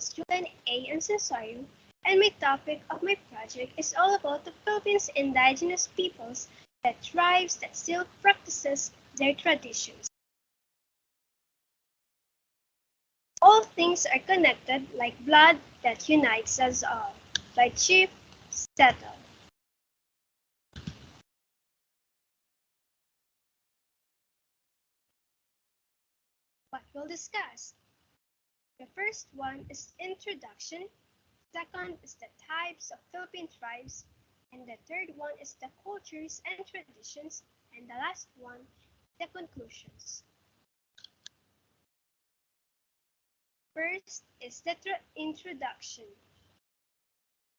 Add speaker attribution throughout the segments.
Speaker 1: host Julian A. and Cesario, and my topic of my project is all about the Philippines indigenous peoples, the tribes that still practices their traditions. All things are connected like blood that unites us all. By Chief Settle. What we'll discuss. The first one is introduction, second is the types of Philippine tribes, and the third one is the cultures and traditions, and the last one, the conclusions. First is the introduction.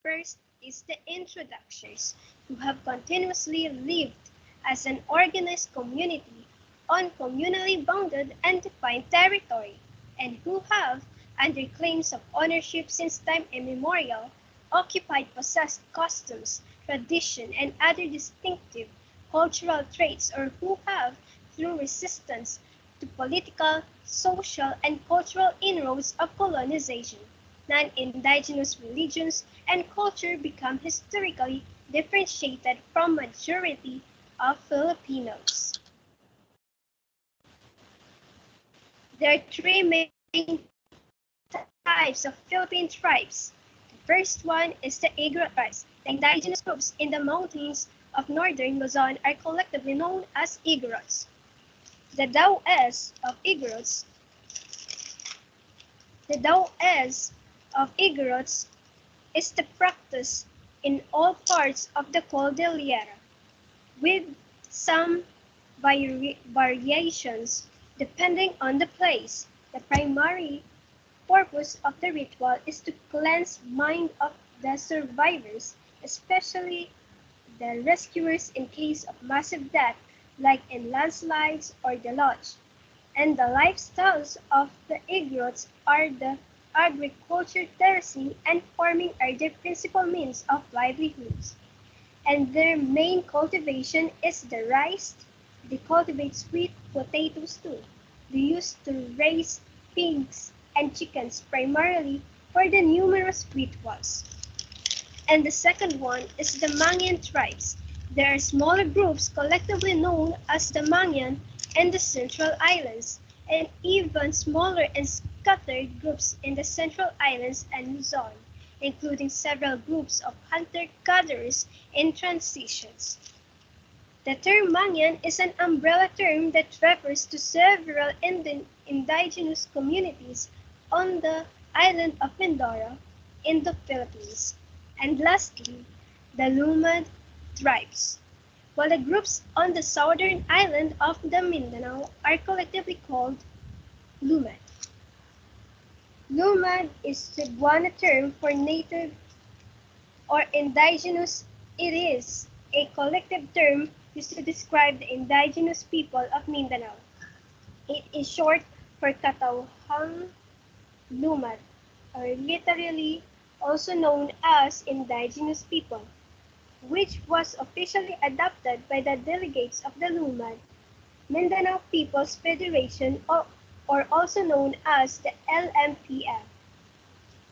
Speaker 1: First is the introductions, who have continuously lived as an organized community on communally bounded and defined territory, and who have, under claims of ownership since time immemorial, occupied possessed customs, tradition, and other distinctive cultural traits, or who have, through resistance to political, social, and cultural inroads of colonization, non-indigenous religions and culture become historically differentiated from majority of Filipinos. There are three main types of Philippine tribes. The first one is the Igorot tribes. The indigenous groups in the mountains of northern Luzon are collectively known as Igorots. The Daoes of Igorots is the practice in all parts of the Cordillera, with some variations depending on the place. The primary purpose of the ritual is to cleanse mind of the survivors, especially the rescuers in case of massive death like in landslides or the lodge. And the lifestyles of the Igorots are the agriculture, terracing, and farming are their principal means of livelihoods. And their main cultivation is the rice. They cultivate sweet potatoes too. They used to raise pigs and chickens primarily for the numerous rituals. And the second one is the Mangyan tribes. There are smaller groups collectively known as the Mangyan and the Central Islands, and even smaller and scattered groups in the Central Islands and Luzon, including several groups of hunter-gatherers in transitions. The term Mangyan is an umbrella term that refers to several indigenous communities on the island of Mindoro in the Philippines. And lastly, the Lumad tribes. While the groups on the southern island of the Mindanao are collectively called Lumad. Lumad is Cebuano term for native or indigenous. It is a collective term used to describe the indigenous people of Mindanao. It is short for Katauhang Lumad, or literally also known as indigenous people, which was officially adopted by the delegates of the Lumad, Mindanao People's Federation, or also known as the LMPF,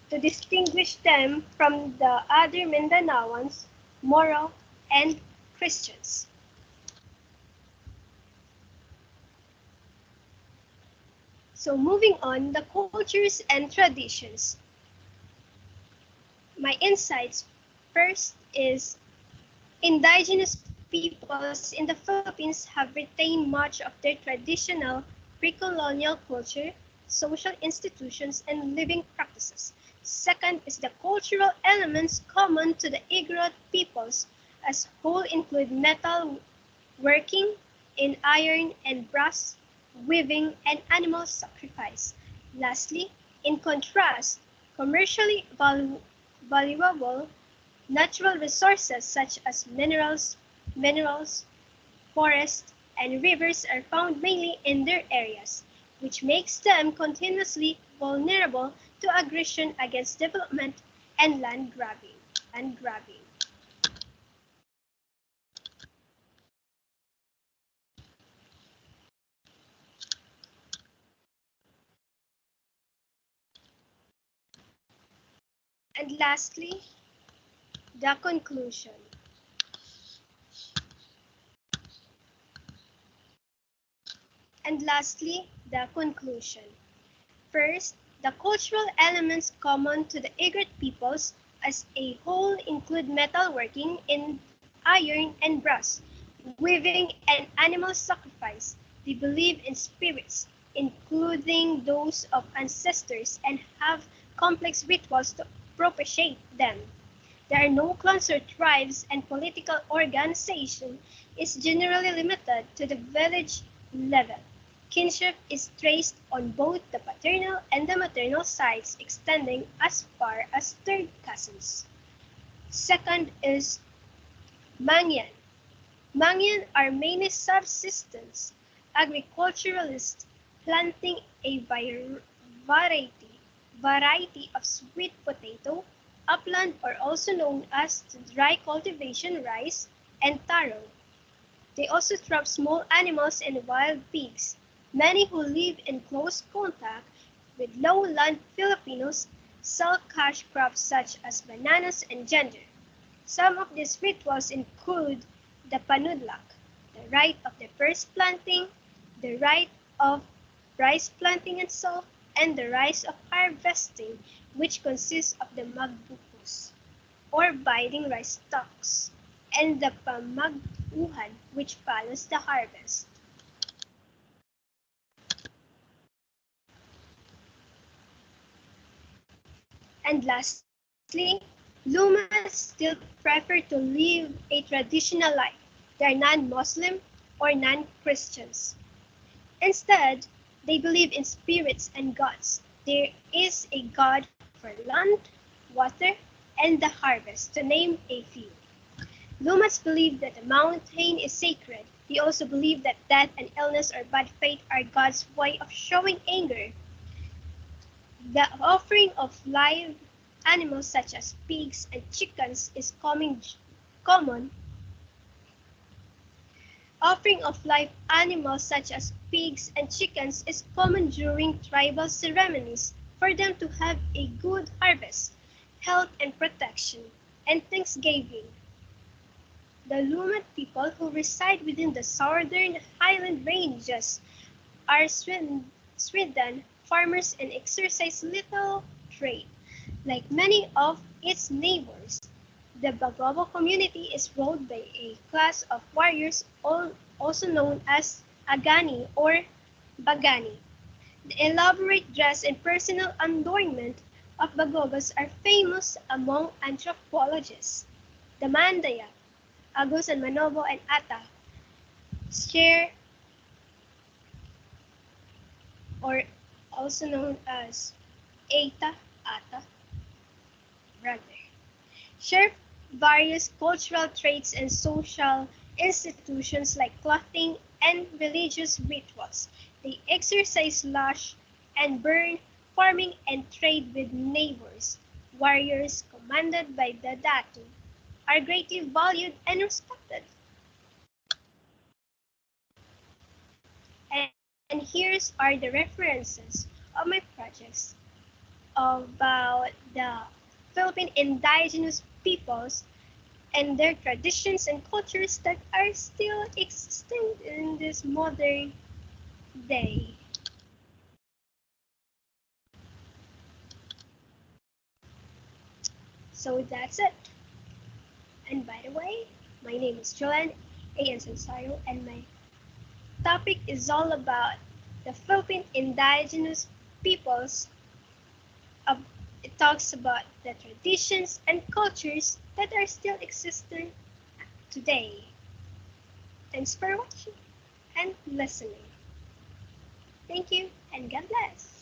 Speaker 1: to distinguish them from the other Mindanaoans, Moro, and Christians. So moving on, the cultures and traditions. My insights first is indigenous peoples in the Philippines have retained much of their traditional pre-colonial culture, social institutions, and living practices. Second is the cultural elements common to the Igorot peoples as whole include metal working in iron and brass, weaving, and animal sacrifice. Lastly, in contrast, commercially valuable natural resources such as minerals, forests, and rivers are found mainly in their areas, which makes them continuously vulnerable to aggression against development and land grabbing. And lastly, the conclusion. And lastly, the conclusion. First, the cultural elements common to the Igorot peoples as a whole include metalworking in iron and brass, weaving and animal sacrifice. They believe in spirits, including those of ancestors, and have complex rituals to propitiate them. There are no clans or tribes, and political organization is generally limited to the village level. Kinship is traced on both the paternal and the maternal sides, extending as far as third cousins. Second is Mangyan. Mangyan are mainly subsistence agriculturalists planting a variety of sweet potato, upland or also known as dry cultivation rice, and taro. They also trap small animals and wild pigs. Many who live in close contact with lowland Filipinos sell cash crops such as bananas and ginger. Some of these rituals include the panudlak, the rite of the first planting, the rite of rice planting itself, and the rites of harvesting, which consists of the magbukus, or binding rice stalks, and the pamaguhan, which follows the harvest. And lastly, Lumas still prefer to live a traditional life. They are non-Muslim or non-Christians. Instead, they believe in spirits and gods. There is a god for land, water, and the harvest, to name a few. Lumas believe that the mountain is sacred. They also believe that death and illness or bad fate are God's way of showing anger. The offering of live animals such as pigs and chickens is common. Offering of live animals such as pigs and chickens is common during tribal ceremonies for them to have a good harvest, health and protection, and thanksgiving. The Lumat people who reside within the southern highland ranges are Sweden farmers and exercise little trade. Like many of its neighbors, the Bagobo community is ruled by a class of warriors also known as Agani or Bagani. The elaborate dress and personal adornment of Bagobos are famous among anthropologists. The Mandaya, Agusan Manobo, and Ata share, or also known as Eta, Ata, brother, share various cultural traits and social institutions like clothing and religious rituals. They exercise slash and burn, farming and trade with neighbors. Warriors commanded by the Datu are greatly valued and respected. And here's are the references of my projects about the Philippine indigenous peoples and their traditions and cultures that are still existing in this modern day. So that's it. And by the way, my name is Joanne A. Sansario, and my topic is all about the Philippine indigenous peoples. It talks about the traditions and cultures that are still existing today. Thanks for watching and listening. Thank you and God bless.